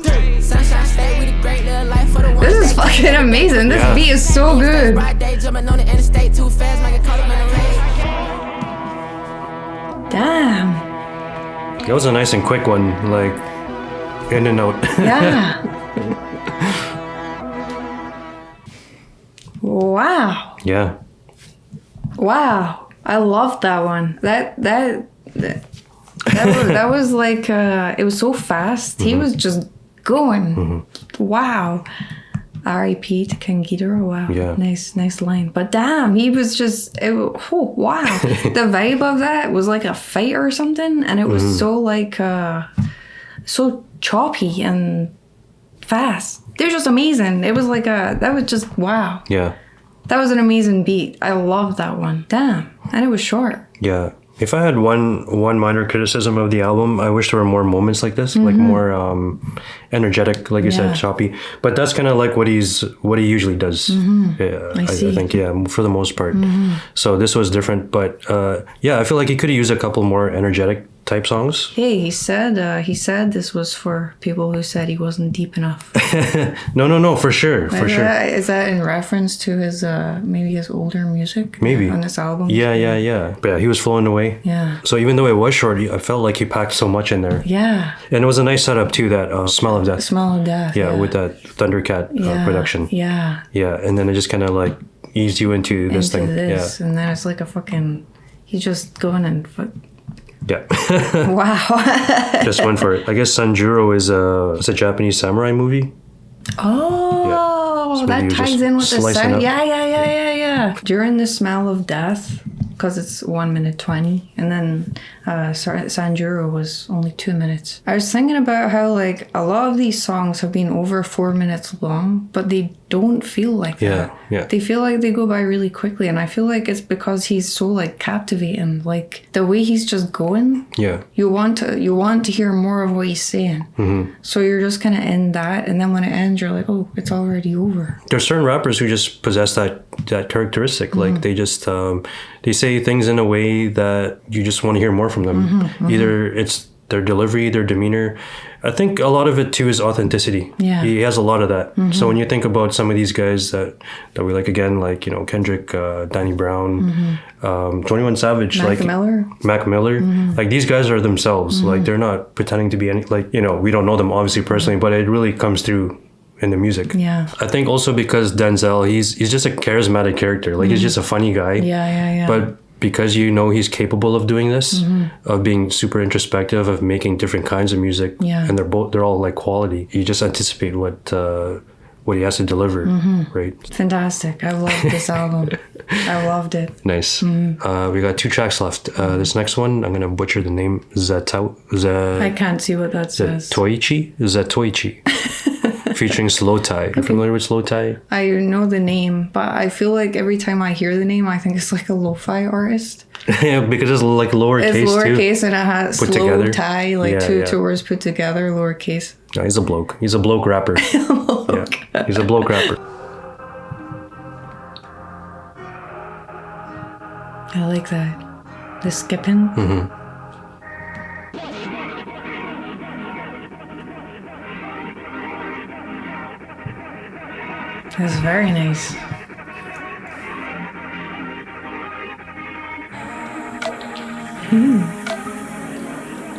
Sunshine stay with the great little life for the ones. This is fucking amazing. This beat is so good. Bright day, jumping on the interstate too fast, might get caught up in a race. Damn. That was a nice and quick one, like in and out. Yeah. Wow. Yeah. Wow. I loved that one. That was like it was so fast. He was just going. Wow. R.I.P. to King Ghidorah. Wow. Yeah. Nice line. But damn, he was just, wow. The vibe of that was like a fight or something. And it was so like, so choppy and fast. They were just amazing. It was like that was just, wow. Yeah. That was an amazing beat. I loved that one. Damn. And it was short. Yeah. If I had one minor criticism of the album, I wish there were more moments like this, like more energetic, like you said, choppy. But that's kind of like what he usually does. Yeah, I think, for the most part. So this was different, but I feel like he could have used a couple more energetic type songs. Hey, he said this was for people who said he wasn't deep enough. No, for sure. Is that in reference to his maybe his older music? Maybe on this album. Yeah. But yeah, he was flowing away. Yeah. So even though it was short, I felt like he packed so much in there. Yeah. And it was a nice setup too. That Smell of Death. Smell of Death. Yeah, with that Thundercat production. Yeah. Yeah, and then it just kind of like eased you into this thing. Yeah. And then it's like a fucking. He's just going and. Yeah. Wow. Just went for it. I guess Sanjuro is a Japanese samurai movie. Oh, so that ties in with the sound. Up. Yeah. During the Smell of Death, because it's 1 minute 20, and then Sanjuro was only 2 minutes. I was thinking about how like a lot of these songs have been over 4 minutes long, but they don't feel like that. Yeah. They feel like they go by really quickly, and I feel like it's because he's so like captivating. Like the way he's just going. Yeah. You want to hear more of what he's saying. So you're just gonna end that, and then when it ends, you're like, oh, it's already over. There's certain rappers who just possess that characteristic. Like they just they say things in a way that you just want to hear more from them. Either it's their delivery, their demeanor. I think a lot of it too is authenticity. Yeah. He has a lot of that. So when you think about some of these guys that we like, again, like, Kendrick, Danny Brown, 21 Savage, Mac Miller, like these guys are themselves. Like they're not pretending to be any, like, we don't know them obviously personally, but it really comes through in the music. Yeah. I think also because Denzel, he's just a charismatic character. Like he's just a funny guy. Yeah. But because he's capable of doing this, of being super introspective, of making different kinds of music, and they're all like quality. You just anticipate what he has to deliver, right? Fantastic. I loved this album. I loved it. Nice. We got 2 tracks left. This next one, I'm gonna butcher the name. I can't see what that says. Zatoichi. Featuring Slow Tie. You familiar with Slow Tie? I know the name, but I feel like every time I hear the name, I think it's like a lo-fi artist. Yeah, because it's like lowercase. It's lowercase too. And it has put Slow together. Tie, like two words put together, lowercase. No, he's a bloke. He's a bloke rapper. Yeah, he's a bloke rapper. I like that. The skipping. That's very nice.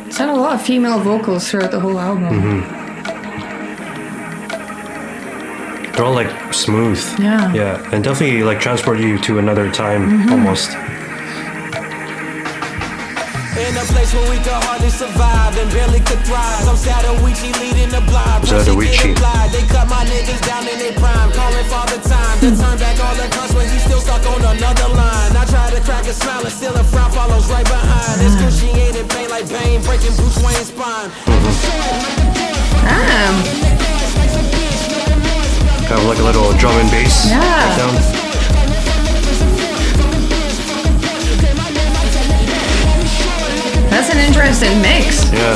It's had a lot of female vocals throughout the whole album. They're all like smooth. Yeah, and definitely like transport you to another time almost. In a place where we could hardly survive and barely could thrive. I'm Zatoichi leading the blind. Zatoichi. They cut my niggas down in their prime. Calling Father Time to turn back all the guns when he's still stuck on another line. I try to crack a smile and still a frown follows right behind. Excruciating pain like Bane breaking Bruce Wayne's spine. Damn. Kind of like a little drum and bass. Yeah. That's an interesting mix. Yeah.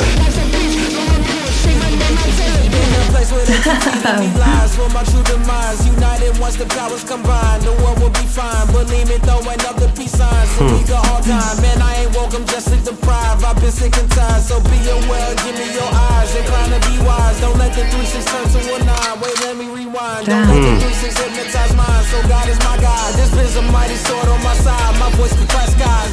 United once the powers combine, the world will be fine. Believe me, throwing up the peace signs. So we got all time. Man, I ain't woke, I'm just sleep deprived. I've been sick and tired, so be aware. Give me your eyes, incline to be wise. Don't let the 3-6 turn to a 9. Wait, let me rewind. Don't let the 3-6 hypnotize mine. So God is my God. This is a mighty sword on my side. My voice can crash skies.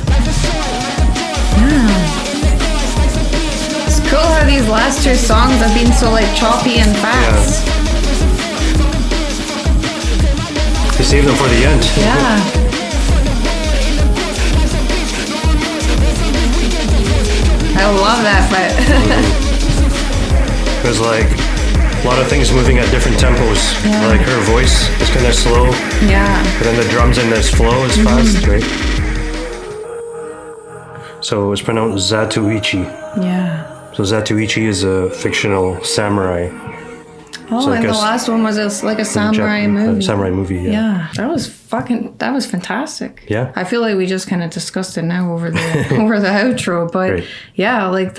It's cool how these last 2 songs have been so like choppy and fast. Yeah. They saved them for the end. Yeah. I love that, but because like A lot of things moving at different tempos. Yeah. Like her voice is kind of slow. Yeah. But then the drums in this flow is fast, right? So it's pronounced zatoichi. Yeah. So zatoichi is a fictional samurai. Oh, so and the last one was like a samurai movie. Samurai movie, yeah. Yeah, that was fantastic. Yeah. I feel like we just kind of discussed it now over the over the outro, but Right. yeah, like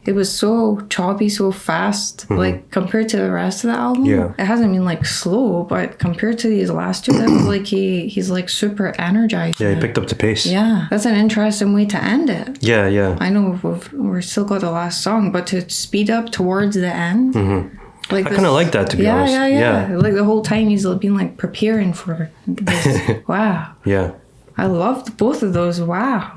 it was so choppy, so fast, like compared to the rest of the album. Yeah. It hasn't been like slow, but compared to these last two, that was like he's like super energized. Yeah, he picked up the pace. Yeah, that's an interesting way to end it. Yeah, yeah. I know we're still got the last song, but to speed up towards the end. Like I kind of like that, to be honest. Yeah. Like the whole time he's been like preparing for this. Wow. Yeah. I loved both of those. Wow.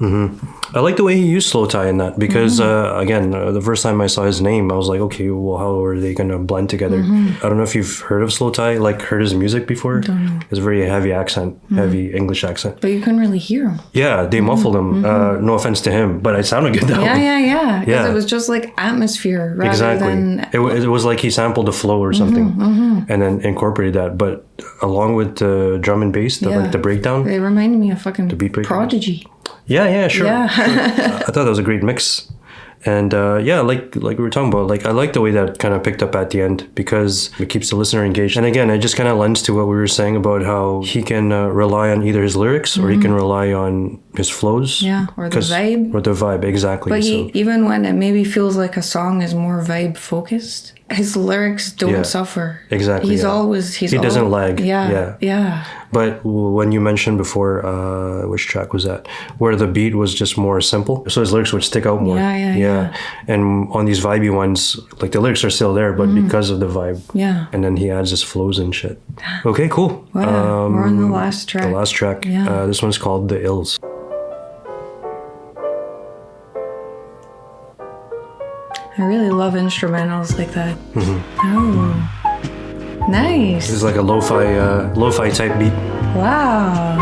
I like the way he used slow tie in that because, again, the first time I saw his name, I was like, okay, well, how are they going to blend together? I don't know if you've heard of slow tie, like heard his music before. Don't know. It's a very heavy accent, heavy English accent. But you couldn't really hear him. Yeah, they muffled him. No offense to him, but it sounded good that way. Yeah. Because Yeah. it was just like atmosphere rather Exactly. than... It was like he sampled the flow or something and then incorporated that. But along with the drum and bass, like the breakdown. They reminded me of fucking beat breakdown. Prodigy. Yeah, sure. Yeah. Sure. I thought that was a great mix. And like we were talking about, like I like the way that kind of picked up at the end because it keeps the listener engaged. And again, it just kind of lends to what we were saying about how he can rely on either his lyrics or he can rely on his flows. Yeah, or the vibe. Or the vibe, exactly. But even when it maybe feels like a song is more vibe focused, his lyrics don't suffer. Exactly. He doesn't lag. Yeah. But when you mentioned before, which track was that? Where the beat was just more simple. So his lyrics would stick out more. Yeah. And on these vibey ones, like the lyrics are still there, but because of the vibe. Yeah. And then he adds his flows and shit. Okay, cool. Wow. We're on the last track. The last track. Yeah. This one's called The Eyez. I really love instrumentals like that. Oh, nice. This is like a lo-fi type beat. Wow.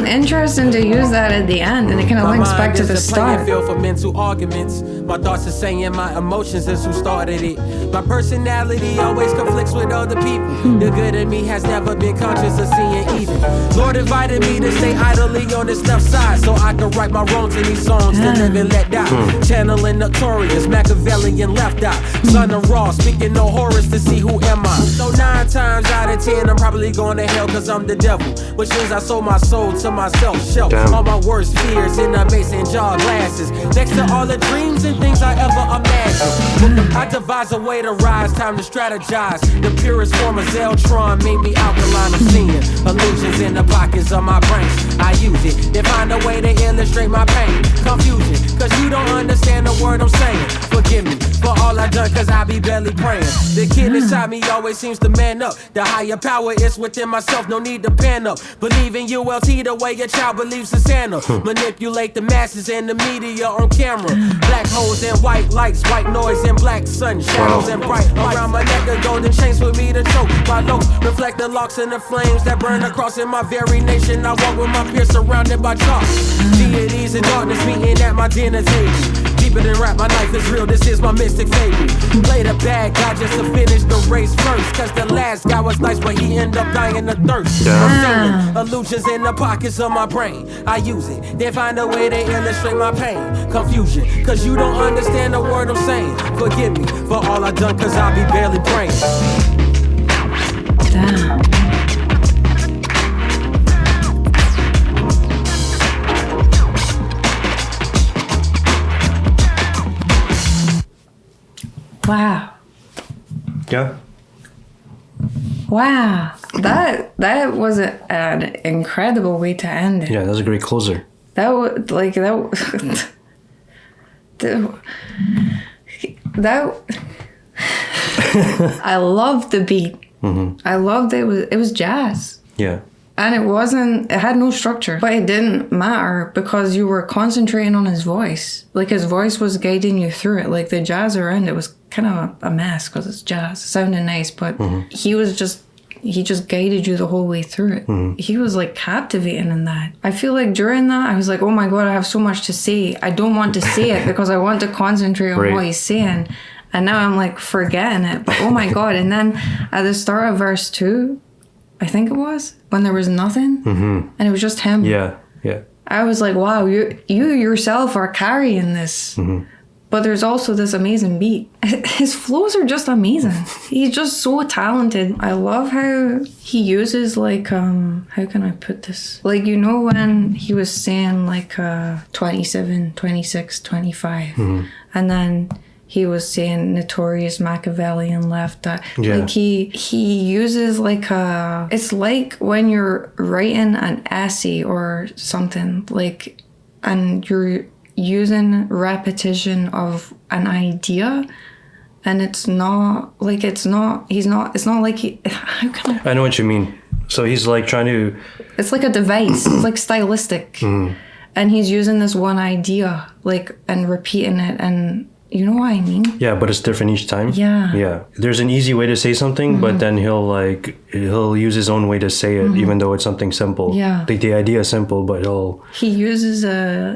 Interesting to use that at the end, and it kind of links back to the start. Field for mental arguments. My thoughts are saying my emotions is who started it. My personality always conflicts with other people. The good in me has never been conscious of seeing evil. Lord invited me to stay idly on this left side so I could right my wrongs in these songs to live and let die. Channeling notorious Machiavellian left eye. Son of Raw, speaking no horrors to see who am I. So 9 times out of 10 I'm probably going to hell cause I'm the devil, which means I sold my soul to myself. Shelf all my worst fears in a mason jar glasses next to all the dreams and things I ever imagined. I devise a way to rise, time to strategize. The purest form of Zeltron made me alkaline. I'm seeing illusions in the pockets of my brain. I use it, then find a way to illustrate my pain. Confusion, cause you don't understand the word I'm saying. Forgive me for all I done, cause I be barely praying. The kid inside me always seems to man up. The higher power is within myself, no need to pan up. Believe in ULT the way your child believes in Santa. Manipulate the masses and the media on camera. Black holes and white lights, white noise and black sun. Shadows and bright around my neck, a golden chains for me to choke. My looks reflect the locks and the flames that burn across in my very nation. I walk with my peers surrounded by chalk. Deities and darkness meeting at my dinner table. Deeper than rap, my life is real, this is my mystic fable. Play the bad guy just to finish the race first. Cause the last guy was nice, but he ended up dying of thirst. I'm feeling illusions in the pockets of my brain. I use it, then find a way to illustrate my pain. Confusion, cause you don't understand the word I'm saying. Forgive me for all I done, cause I be barely praying. Damn. Wow. Yeah. Wow. That was an incredible way to end it. Yeah, that's a great closer. That was like I loved the beat. I loved it was jazz. Yeah. And it had no structure, but it didn't matter because you were concentrating on his voice. Like his voice was guiding you through it. Like the jazz around it was kind of a mess because it's jazz. It sounded nice, but he just guided you the whole way through it. He was like captivating in that. I feel like during that, I was like, oh my God, I have so much to say. I don't want to say it because I want to concentrate on what he's saying. And now I'm like forgetting it. But oh my God. And then at the start of verse 2, I think it was, when there was nothing and it was just him. Yeah, yeah. I was like, wow, you yourself are carrying this. But there's also this amazing beat. His flows are just amazing. He's just so talented. I love how he uses like, how can I put this? Like, you know, when he was saying like 27, 26, 25. And then he was saying notorious Machiavellian left. Like he uses like it's like when you're writing an essay or something, like, and you're using repetition of an idea, and it's not like how can I know what you mean. So he's like trying to, it's like a device. It's like stylistic. And he's using this one idea like and repeating it, and you know what I mean? Yeah, but it's different each time. Yeah. Yeah. There's an easy way to say something, but then he'll use his own way to say it, even though it's something simple. Yeah. Like the idea is simple, but he uses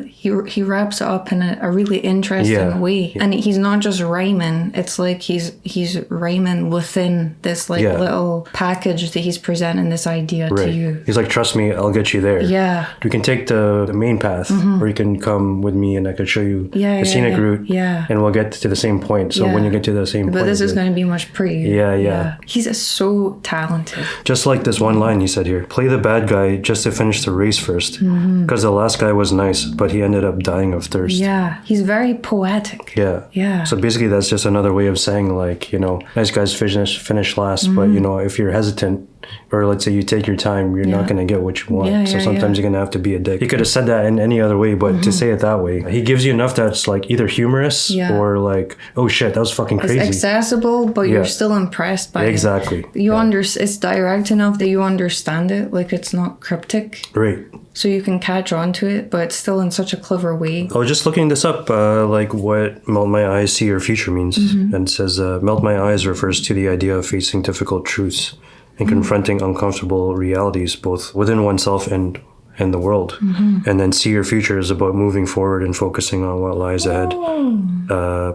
he wraps it up in a really interesting way. And he's not just rhyming, it's like he's rhyming within this like little package that he's presenting this idea to you. He's like, trust me, I'll get you there. Yeah. You can take the main path, or you can come with me and I could show you the scenic route. Yeah. And we'll get to the same point. So when you get to the same point. But this is going to be much prettier. Yeah. He's so talented. Just like this one line you said here. Play the bad guy just to finish the race first. Because the last guy was nice, but he ended up dying of thirst. Yeah. He's very poetic. Yeah. Yeah. So basically that's just another way of saying like, you know, nice guys finish last. But, you know, if you're hesitant, or let's say you take your time, you're not going to get what you want. So sometimes you're going to have to be a dick. He could have said that in any other way, but to say it that way, he gives you enough that's like either humorous or like, oh shit, that was fucking crazy. It's accessible, but you're still impressed by it. Exactly. It's direct enough that you understand it. Like it's not cryptic. Right. So you can catch on to it, but it's still in such a clever way. I was just looking this up, like what melt my eyes, see your future means. And it says, melt my eyes refers to the idea of facing difficult truths and confronting uncomfortable realities, both within oneself and the world. And then see your future is about moving forward and focusing on what lies ahead,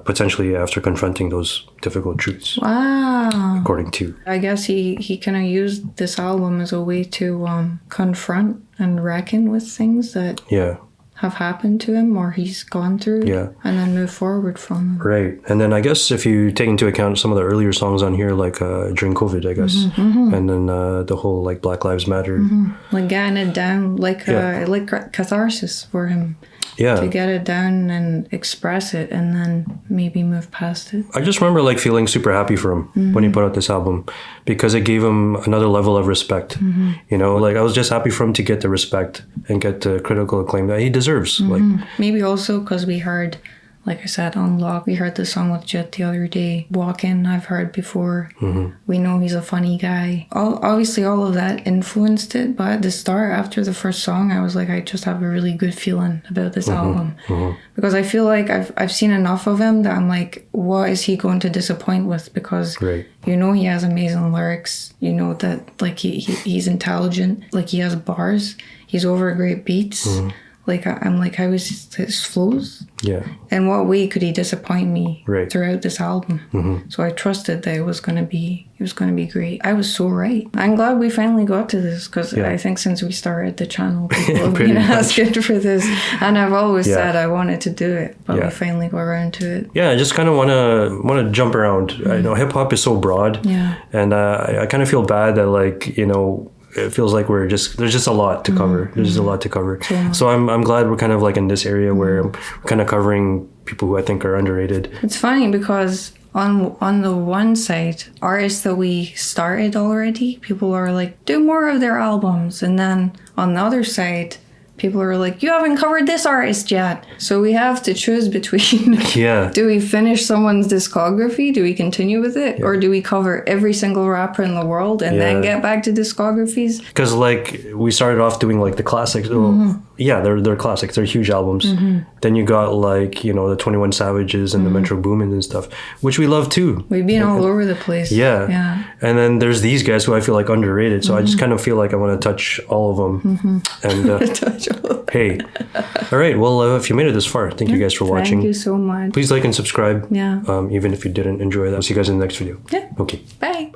potentially after confronting those difficult truths. Wow. According to. I guess he kind of used this album as a way to confront and reckon with things that have happened to him or he's gone through, and then move forward from them. Right. And then I guess if you take into account some of the earlier songs on here, like during COVID, I guess, and then the whole like Black Lives Matter, like getting it down, like catharsis for him. Yeah. To get it down and express it and then maybe move past it. I just remember like feeling super happy for him when he put out this album because it gave him another level of respect. You know, like I was just happy for him to get the respect and get the critical acclaim that he deserves. Like maybe also because we heard, like I said, on Lock, we heard the song with Jet the other day. Walkin, I've heard before. We know he's a funny guy. Obviously, all of that influenced it. But at the start, after the first song, I was like, I just have a really good feeling about this album. Because I feel like I've seen enough of him that I'm like, what is he going to disappoint with? Because you know he has amazing lyrics. You know that like he's intelligent. Like he has bars. He's over great beats. Like I'm like, how is his flows? Yeah. In what way could he disappoint me throughout this album? So I trusted that it was gonna be great. I was so right. I'm glad we finally got to this because I think since we started the channel, people have been asking for this, and I've always said I wanted to do it, but we finally got around to it. Yeah, I just kind of want to jump around. I know hip hop is so broad, and I kind of feel bad that like you know. It feels like there's just a lot to cover. There's just a lot to cover. So I'm glad we're kind of like in this area where we're kind of covering people who I think are underrated. It's funny because on the one side, artists that we started already, people are like, do more of their albums. And then on the other side, people are like, you haven't covered this artist yet. So we have to choose between, do we finish someone's discography? Do we continue with it? Or do we cover every single rapper in the world and then get back to discographies? Because like we started off doing like the classics. yeah, they're classics. They're huge albums. Then you got like, you know, the 21 Savages and the Metro Boomin and stuff, which we love too. We've been all over the place. Yeah. And then there's these guys who I feel like underrated. So I just kind of feel like I want to touch all of them. And hey, all right. Well, if you made it this far, thank you guys for watching. Thank you so much. Please like and subscribe. Yeah. Even if you didn't enjoy that. I'll see you guys in the next video. Yeah. Okay. Bye.